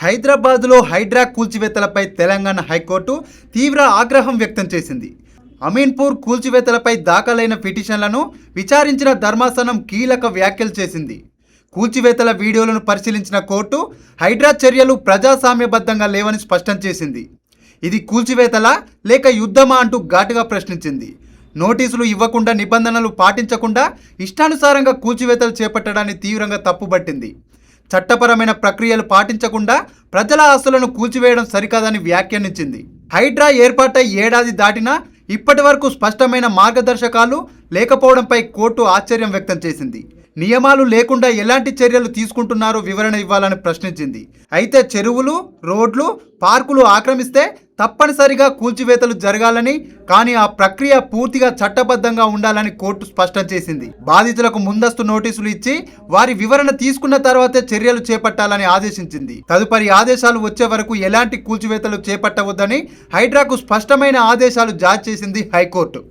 హైదరాబాద్లో హైడ్రా కూల్చివేతలపై తెలంగాణ హైకోర్టు తీవ్ర ఆగ్రహం వ్యక్తం చేసింది. అమీన్పూర్ కూల్చివేతలపై దాఖలైన పిటిషన్లను విచారించిన ధర్మాసనం కీలక వ్యాఖ్యలు చేసింది. కూల్చివేతల వీడియోలను పరిశీలించిన కోర్టు హైడ్రా చర్యలు ప్రజాస్వామ్యబద్ధంగా లేవని స్పష్టం చేసింది. ఇది కూల్చివేతలా లేక యుద్ధమా అంటూ ఘాటుగా ప్రశ్నించింది. నోటీసులు ఇవ్వకుండా, నిబంధనలు పాటించకుండా ఇష్టానుసారంగా కూల్చివేతలు చేపట్టడాన్ని తీవ్రంగా తప్పుబట్టింది. చట్టపరమైన ప్రక్రియలు పాటించకుండా ప్రజల ఆస్తులను కూల్చివేయడం సరికాదని వ్యాఖ్యానించింది. హైడ్రా ఏర్పాటై ఏడాది దాటినా ఇప్పటి వరకు స్పష్టమైన మార్గదర్శకాలు లేకపోవడంపై కోర్టు ఆశ్చర్యం వ్యక్తం చేసింది. నియమాలు లేకుండా ఎలాంటి చర్యలు తీసుకుంటున్నారో వివరణ ఇవ్వాలని ప్రశ్నించింది. అయితే చెరువులు, రోడ్లు, పార్కులు ఆక్రమిస్తే తప్పనిసరిగా కూల్చివేతలు జరగాలని, కానీ ఆ ప్రక్రియ పూర్తిగా చట్టబద్ధంగా ఉండాలని కోర్టు స్పష్టం చేసింది. బాధితులకు ముందస్తు నోటీసులు ఇచ్చి వారి వివరణ తీసుకున్న తర్వాతే చర్యలు చేపట్టాలని ఆదేశించింది. తదుపరి ఆదేశాలు వచ్చే వరకు ఎలాంటి కూల్చివేతలు చేపట్టవద్దని హైడ్రాకు స్పష్టమైన ఆదేశాలు జారీ చేసింది హైకోర్టు.